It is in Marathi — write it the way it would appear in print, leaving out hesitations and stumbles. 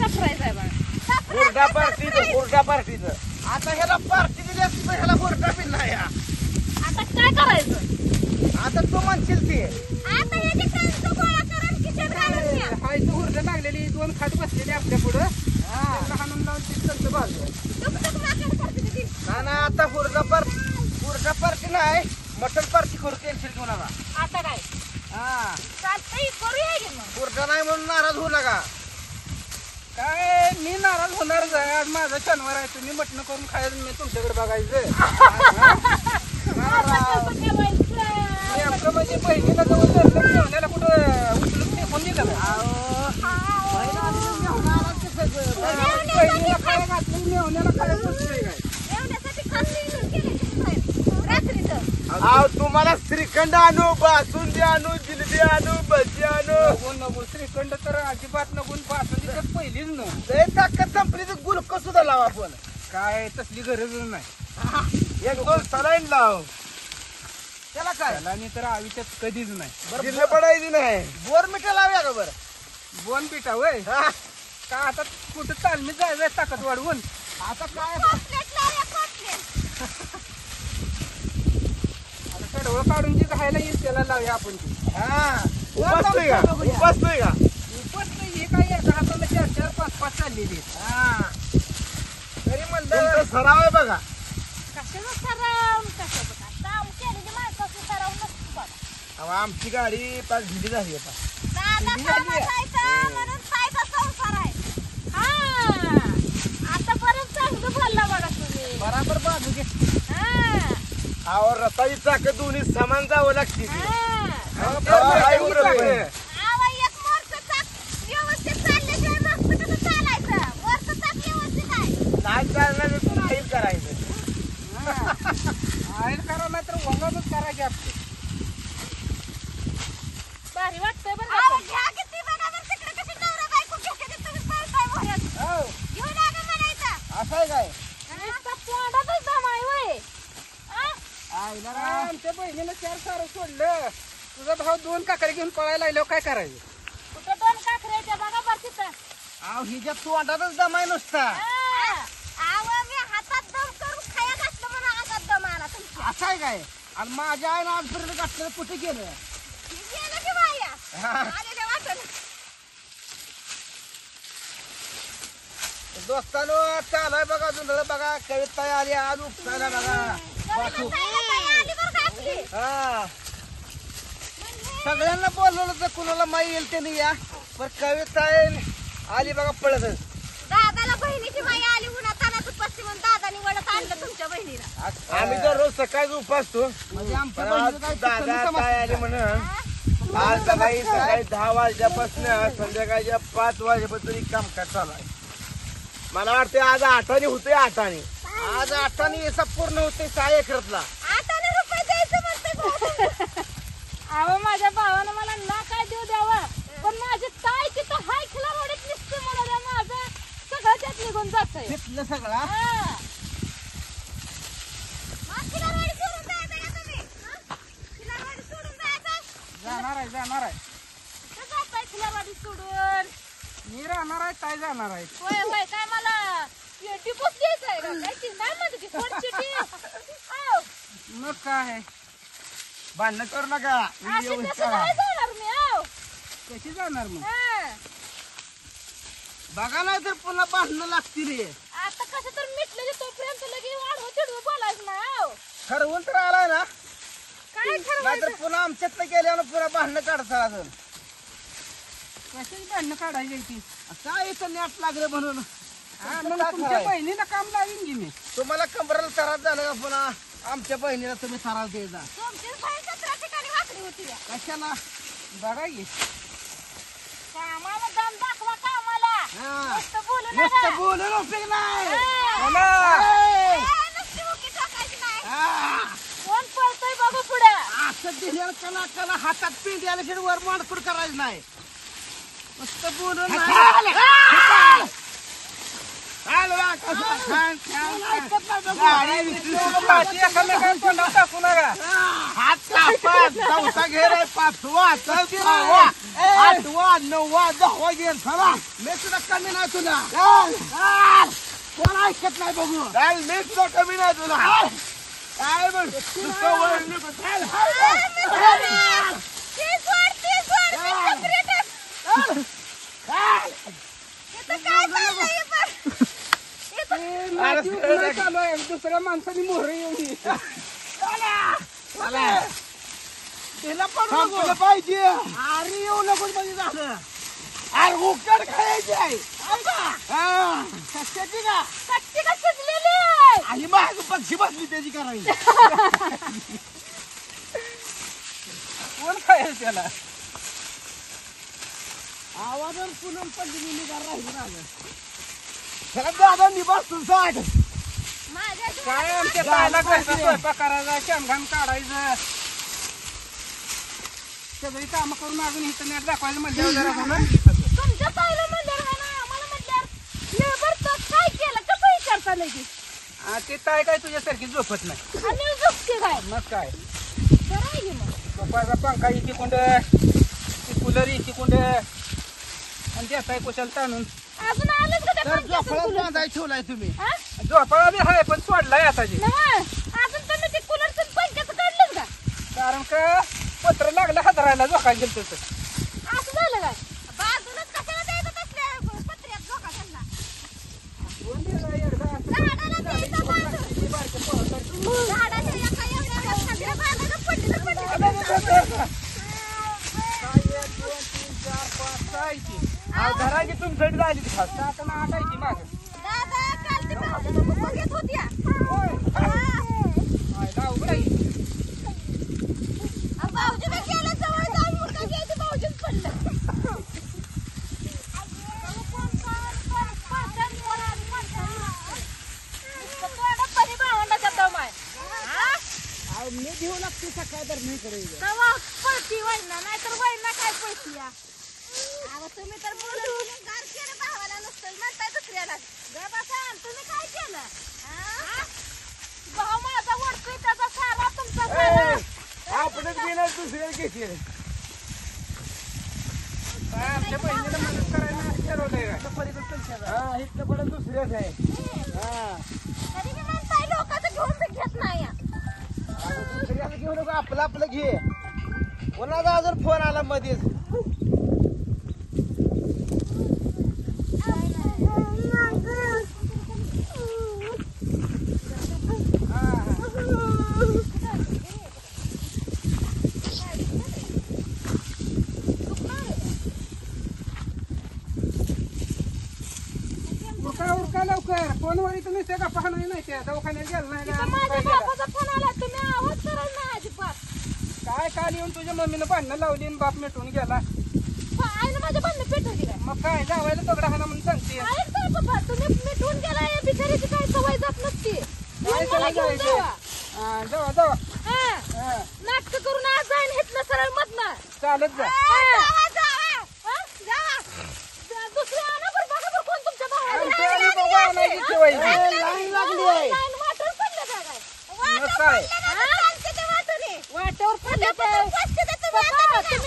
सरप्राईज आहे बघा. हुरडा पार्टीचं आता ह्याला पार्टी दिली असती तर ह्याला हुरडा बी नाही. आता काय करायचं? आता तू म्हणशील ती आता याची कणसं गोळा करा आणि खिशात घालून या. हाय तू हुरडा लागलेली 2 खाट बसलेली आपल्या पुढं हाणून लावून ती कणसं बाजू टुकटुक माकड करते ती. ना आता हुरडा पार्टी नाही मटन पार्टी करू. टेन्शन घेऊ नका. आता काय चालतंय करूया की मग. हुरडा नाही म्हणून नाराज होऊ नका. काय मी नाराज होणारच आहे. आज माझा शनिवार आहे. तुम्ही मटण करून खायचं मी तुमच्याकडे बघायचं. नेमकं म्हणजे बहिणीला जाऊन ठेवण्याला कुठं उचलून फेकून दिलं बहिणीला खायला घातलं मेवण्याला खायला बसलंय काय. तुम्हाला श्रीखंड आणू बासुंदी आणू जिलेबी आणू भजी आणू. नको श्रीखंड तर अजिबात नको. बासुंदी तर पहिलीच नव्हती. ताकद संपली तर गुलक सुद्धा लाव आपण. काय तसली गरज नाही. एक 2 सलाईन लाव. त्याला काय सलाईन तर आयुष्यात कधीच नाही. जिल्हा पडायची नाही. बोरमिठा लावूया का बरं. बोनपिठा वय का आता कुठं तालमीत जायचं ताकद वाढवून. आता काय कडवळ काढून जी खायला येईल त्याला लावूया आपण. उपसतोय का उपस नाही. हे काय एका हाताला 4-4 5-5 चाललेली. तरी म्हणलं सराव आहे बघा. कशाचा सराव कशाचा काम केलेली माणसाची सराव नसतो बाबा. आमची गाडी पाच भिडी झाली आता. दादा कामाचा म्हणून फायदा संसार आहे. आतापर्यंत चांगलं बोलला बघा तुम्ही. बराबर बाजू घे. रताची चाक दोन्ही समान जावं लागते. नाही चालणार आईल करायचं. आईल करा नाही तर वंगाच करायचे आपले. भारी वाटतंय बरं. असं आहे काय दमाय आमच्या बहिणीनं 4 सारं सोडलं. तुझा भाऊ 2 काकड्या घेऊन पळायला लागल्यावर काय करायचं. कुठं 2 काकऱ्याच्या बघा बरं तिथं. हिच्या तोंडातच दमाय नुसता. हातात दम करून खाया घातलं म्हणून हातात दम आला तुमच्या. असं आहे काय. आणि माझ्या आईनं आजपर्यंत घातलं कुठे गेलं. गेलं की बाया आलेल्या वाटेनं. दोस्तानो चालय बघा जुंधळ बघा. कविता आली आज उपसायला बघा. सगळ्यांना बोलवलं तर कुणाला माई येईल त्याने या. पण कविता आली बघा पळतच. दादाला बहिणीची माई आली उन्हात तानात उपसते म्हणून दादानी वळत आणलं तुमच्या बहिणीला. आम्ही दररोज सकाळीच उपासतो. दादा काय आले म्हणून आज सकाळी 10 वाजल्यापासून संध्याकाळच्या 5 वाजेपर्यंत कामकाज चालू आहे. मला वाटतं आज 8 होते. 8 आज 8 पूर्ण होते 6 एकरातला. 8 रुपये द्यायचं म्हणते. अहो माझ्या भावानं मला ना काय देऊ द्यावं पण माझी ताई तिथं हाय खिलारवाडीत निसते मला. माझं सगळं त्यात निघून जातंय. तिथलं सगळं खिलारवाडी सोडून जायचं का तुम्ही. खिलारवाडी सोडून जायचं. जाणार आहे कुठं जाताय खिलारवाडी सोडून. मी राहणार आहे. काय जाणार आहे. होय होय काय मला डिपोज द्यायचं आहे का काय ती नाही म्हणते ती कोण चिठी. मग काय भांडण करू नका. जाणार मी कशी जाणार मग बघा नाही तर पुन्हा भांडणं लागतील. आता कसं तर मिटलं तोपर्यंत लगे वाढवू चिडवू बोलायचं ना. ठरवून तर आलाय ना. काय नाहीतर पुन्हा आमच्यातनं गेल्यावर पुन्हा भांडणं काढता. अजून कशाची भांडणं काढायची ती. काय इथं नेट लागलं म्हणून तुमच्या बहिणीला काम लावीन की मी. तुम्हाला कमराला त्रास झाला का पुन्हा आमच्या बहिणीला तुम्ही त्रास द्यायचा. कशाला बघा की कामाला दम दाखवा कामाला. नुसतं बोलून उपयोग नाही. कोण पळतोय बघू पुढे. असं दिल्यावर कला कला हातात पिंडी आल्याशिवाय वर माणकूड करायचं नाही. नुसतं बोलून टाकू नका. हात कापा चौथा घेर 5वा 8वा 9वा 10वा गेल चला मी सुद्धा कमी नाही तुला कोण ऐकत नाही बघू मी सुद्धा कमी नाही तुला काय बघ दुसऱ्या माणसाने मोहर येऊन तिला पण पाहिजे अरे येऊ नको म्हणजे झालं अरे उकड खायची आहे कशाची का कच्ची का शिजलेली आणि माग पक्षी बसली त्याची करायची कोण खायचं त्याला आवाजावर पुनम पडलेली निघार राहिली ना दादा निवास तुझा काय आमच्या ताईला कसं स्वयंपाक करायचा शेमघाम काढायचं सगळी कामं करून अजून इंटरनेट दाखवायचं म्हणजे जरा म्हणून तुमच्या ताईला म्हणल्यावर आहे ना आम्हाला म्हणल्यावर लेबर तर काय केलं कसं विचारता लगेच ते ताई काय तुझ्यासारखी झोपत नाही आणि झोपते काय मग काय करायची मग पप्पाचा पंखा इथे कुंड ती कूलर इथे कुंड आणि त्या ताई कुशाल ताणून अजून आलंच का त्या पंख्याचं कूलर? ठेवलाय तुम्ही हा? झोपाळा बी आहे पण सोडलाय आता जे नवा, अजून तुम्ही ते कूलरचं पंख्याचं काढलंच का कारण का पत्र लागलं हादरायला झोकायला गेलं तसं असं झालं काय बाजूलाच कशाला द्यायचं तसल्या पत्र्यात झोका त्यांना झाडाला द्यायचं बाजू झाडाच्या एका एवढ्या खांद्या बाजूला पडलं घराची तुमच्याकडे झाली खास आता आटायची माग दादा काल ते भाऊजीला मुसळ घेत होत्या भाऊजीने केलं जवळ जाऊन मुलगा घ्यायचं भाऊजीच पडलं मी घेऊ लागते सकाळ तर नाही करायचं पळती वैना नाहीतर वैना काय पळती या तुम्ही तर बोलून गार केलं भावाला नसतं म्हणताय दुसऱ्याला तुम्ही काय केलं भाऊ माझा ओळखतोय त्याचा सारा तुमचा सारा आपणच घेणार दुसऱ्याला घेते आमच्या बहिणीला मदत करायला ठरवलंय इथलं पण दुसऱ्याच आहे तरी मी म्हणताय लोकांचं घेऊन बी घेत नाही या. दुसऱ्याला घेऊ नको आपलं आपलं घे कोणाचा अजून फोन आला मध्येच लवकर फोनवर तुम्ही सगळं पाहणं नाही त्या दवाखान्यात गेलं नाही तिथं माझ्या बापाचा फोन आला तुम्ही आवाज करायला नाही अजिबात काय काल येऊन तुझ्या मम्मीनं भांडणं लावली आणि बाप मिटून गेला आईनं माझ्या भांडणं पेटवली काय मग काय जावायला दगडा हाना म्हणून सांगते ऐक काय बाबा तुम्ही मिटवून गेला या बिचारीची काय सवय जात नसती काय मला घेऊन सवय जावा जावा जावा नाटक करून आज जाईन हेतनं सरळ मधनं चालत जा दुसऱ्या आणा बरं बघा बरं कोण तुमच्या भावाला लाईन लागली आहे वाटवर पडलं का काय मग काय वाटेवर पडलं तुम्ही